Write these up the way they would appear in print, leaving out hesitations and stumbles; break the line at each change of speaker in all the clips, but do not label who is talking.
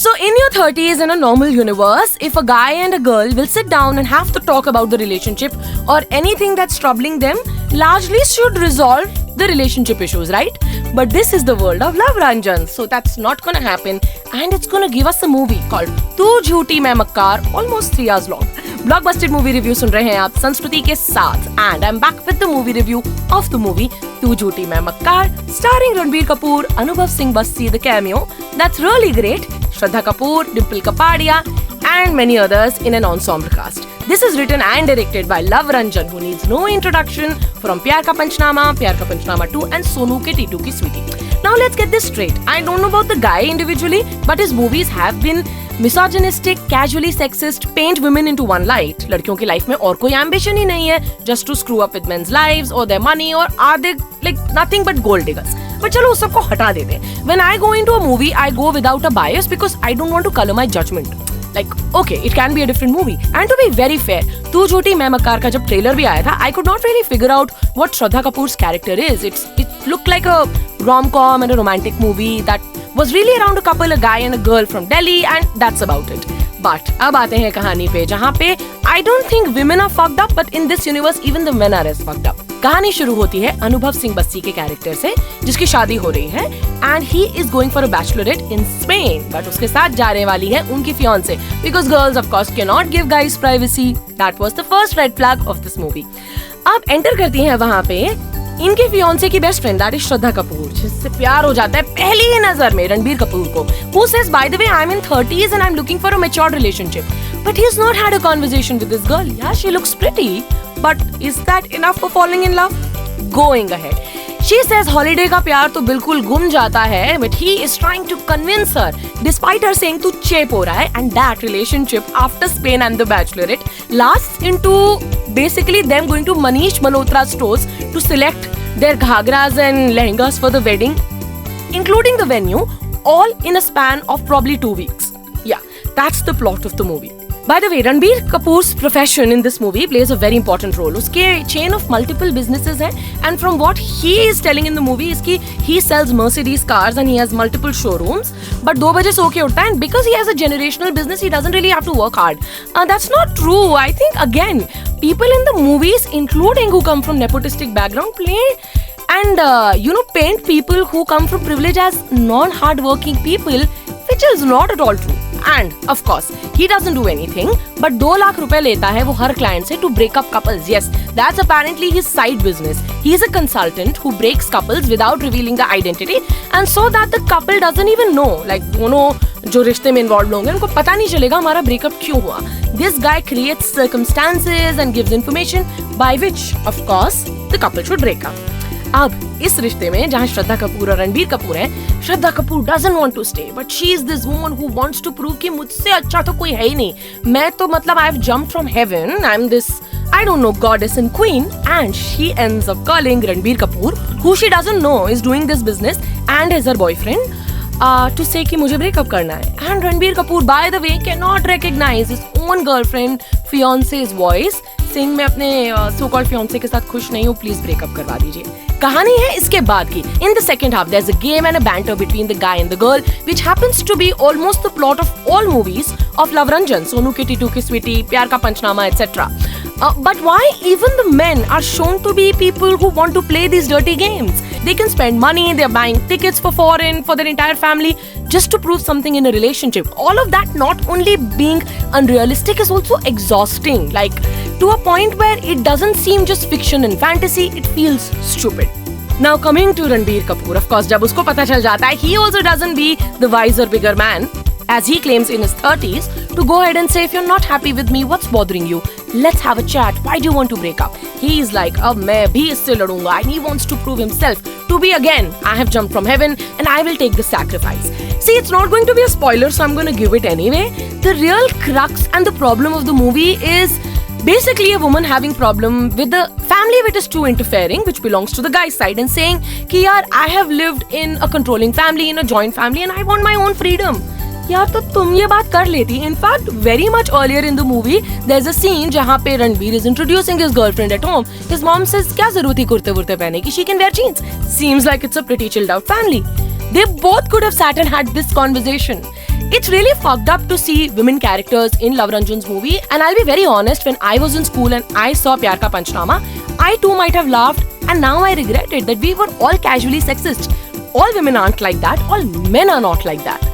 So in your 30s in a normal universe, if a guy and a girl will sit down and have to talk about the relationship or anything that's troubling them, largely should resolve the relationship issues, right? But this is the world of Luv Ranjan, so that's not gonna happen, and it's gonna give us a movie called Tu Jhooti Main Makkaar, almost 3 hours long. Blockbuster movie review सुन रहे हैं आप संस्कृति के साथ, and I'm back with the movie review of the movie Tu Jhooti Main Makkaar, starring Ranbir Kapoor, Anubhav Singh Bassi, the cameo. That's really great. Shraddha Kapoor, Dimple Kapadia, and many others in an ensemble cast. This is written and directed by Luv Runjan, who needs no introduction, from Pyar Ka Panchnama 2, and Sonu Ke Titu Ki Sweetie. Now let's get this straight. I don't know about the guy individually, but his movies have been misogynistic, casually sexist, paint women into one light. लड़कियों की life में और कोई ambition ही नहीं है, just to screw up with men's lives or their money, or are they like nothing but gold diggers? But चलो उस सबको हटा देते हैं. When I go into a movie, I go without a bias because I don't want to color my judgment. Like, okay, it can be a different movie. And to be very fair, Tu Jhooti Main Makkaar का जब trailer भी आया था, I could not really figure out what Shraddha Kapoor's character is. It looked like a rom-com and a romantic movie that was really around a couple, a guy and a girl from Delhi, and that's about it. But अब आते हैं कहानी पे, जहाँ पे I don't think women are fucked up, but in this universe even the men are as fucked up. कहानी शुरू होती है अनुभव सिंह बस्सी के कैरेक्टर से, जिसकी शादी हो रही है and he is going for a bachelorette in Spain, but उसके साथ जाने वाली है उनकी fiance, because girls of course cannot give guys privacy. That was the first red flag of this movie. अब एंटर करती हैं वहाँ पे इनके फियांसे की best friend, that is Shraddha Kapoor, जिससे प्यार हो जाता है पहली ही नजर में रणबीर कपूर को. Who says, by the way, I'm in 30s and I'm looking for a matured relationship. But he's not had a conversation with this girl. Yeah, she looks pretty, but is that enough for falling in love? Going ahead. She says holiday का प्यार तो बिल्कुल गुम जाता है, but he is trying to convince her, despite her saying तू चेप हो रहा है, and that relationship after Spain and the Bachelorette lasts into basically them going to Manish Malhotra stores to select their ghagras and lehengas for the wedding, including the venue, all in a span of probably 2 weeks. Yeah, that's the plot of the movie. By the way, Ranbir Kapoor's profession in this movie plays a very important role. उसके chain of multiple businesses हैं, and from what he is telling in the movie is कि he sells Mercedes cars and he has multiple showrooms. But 2 बजे सो के उठता है, and because he has a generational business, he doesn't really have to work hard. That's not true. I think again, people in the movies, including who come from nepotistic background, play and paint people who come from privilege as non-hardworking people, which is not at all true. And of course, he doesn't do anything, but 2 lakh रुपए लेता है वो हर client से to break up couples. Yes, that's apparently his side business. He is a consultant who breaks couples without revealing the identity, and so that the couple doesn't even know. Like, दोनों जो रिश्ते में involved होंगे उनको पता नहीं चलेगा हमारा breakup क्यों हुआ. This guy creates circumstances and gives information by which, of course, the couple should break up. अब इस रिश्ते में जहाँ श्रद्धा कपूर और रणबीर कपूर हैं, Shraddha Kapoor doesn't want to stay, but she is this woman who wants to prove कि मुझसे अच्छा तो कोई है ही नहीं. मैं तो मतलब I've jumped from heaven. I'm this, I don't know, goddess and queen, and she ends up calling Ranbir Kapoor, who she doesn't know is doing this business and is her boyfriend, to say कि मुझे breakup करना है. And Ranbir Kapoor, by the way, cannot recognize his own girlfriend, fiance's voice, saying मैं अपने so-called fiance के साथ खुश नहीं हूँ, please ब्रेकअप करवा दीजिए. कहानी है इसके बाद की. In the second half, there's a game and a banter between the guy and the girl, which happens to be almost the plot of all movies of Luv Runjan, Sonu Ke Titu Ki Sweetie, Pyar Ka Panchnama, etc. But why even the men are shown to be people who want to play these dirty games? They can spend money, they're buying tickets for foreign for their entire family just to prove something in a relationship. All of that not only being unrealistic is also exhausting, like to a point where it doesn't seem just fiction and fantasy, it feels stupid. Now coming to Ranbir Kapoor, of course, जब उसको पता चल जाता है, he also doesn't be the wiser, bigger man, as he claims in his 30s, to go ahead and say, if you're not happy with me, what's bothering you? Let's have a chat. Why do you want to break up? He's like, अब मैं भी इससे लड़ूंगा, and he wants to prove himself to be again, I have jumped from heaven and I will take the sacrifice. See, it's not going to be a spoiler, so I'm going to give it anyway. The real crux and the problem of the movie is basically a woman having problem with the family which is too interfering, which belongs to the guy's side, and saying कि यार, I have lived in a controlling family, in a joint family, and I want my own freedom. यार तो तुम ये बात कर लेती. In fact, very much earlier in the movie, there's a scene जहाँ पे Ranbir is introducing his girlfriend at home. His mom says, क्या जरूरत थी कुर्ते वुर्ते पहने की? She can wear jeans. Seems like it's a pretty chilled out family. They both could have sat and had this conversation. It's really fucked up to see women characters in Luv Ranjan's movie, and I'll be very honest, when I was in school and I saw Pyar Ka Panchnama, I too might have laughed, and now I regret it that we were all casually sexist. All women aren't like that, all men are not like that.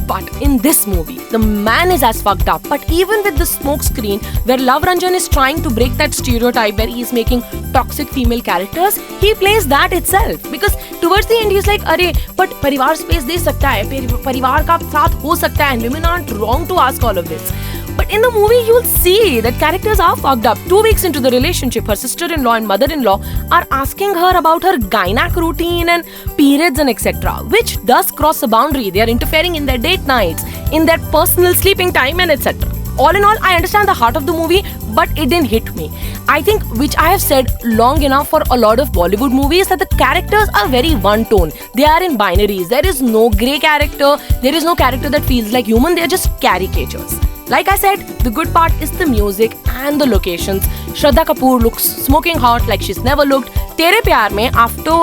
But in this movie, the man is as fucked up. But even with the smoke screen, where Luv Ranjan is trying to break that stereotype where he is making toxic female characters, he plays that itself. Because towards the end, he's like, "Arey, but परिवार space दे सकता है, परिवार का साथ हो सकता है, and women aren't wrong to ask all of this." But in the movie, you'll see that characters are fucked up. 2 weeks into the relationship, her sister-in-law and mother-in-law are asking her about her gynac routine and periods and etc., which does cross a boundary. They are interfering in their date nights, in their personal sleeping time and etc. All in all, I understand the heart of the movie, but it didn't hit me. I think, which I have said long enough for a lot of Bollywood movies, that the characters are very one-tone. They are in binaries. There is no grey character. There is no character that feels like human. They are just caricatures. Like I said, the good part is the music and the locations. Shraddha Kapoor looks smoking hot like she's never looked. Tere Pyar Mein, after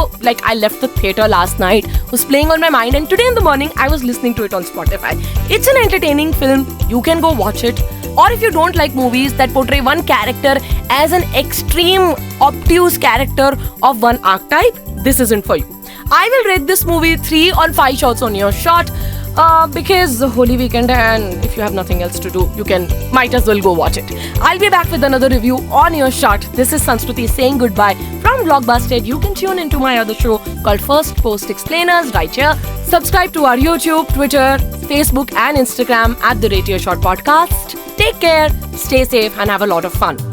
I left the theatre last night, was playing on my mind, and today in the morning I was listening to it on Spotify. It's an entertaining film. You can go watch it. Or if you don't like movies that portray one character as an extreme obtuse character of one archetype, this isn't for you. I will rate this movie 3 on 5 shots on Earshot. Because Holy Weekend, and if you have nothing else to do, you might as well go watch it. I'll be back with another review on Earshot. This is Sanskruti saying goodbye from Blockbuster. You can tune into my other show called First Post Explainers right here. Subscribe to our YouTube, Twitter, Facebook and Instagram @Earshot Podcast. Take care, stay safe and have a lot of fun.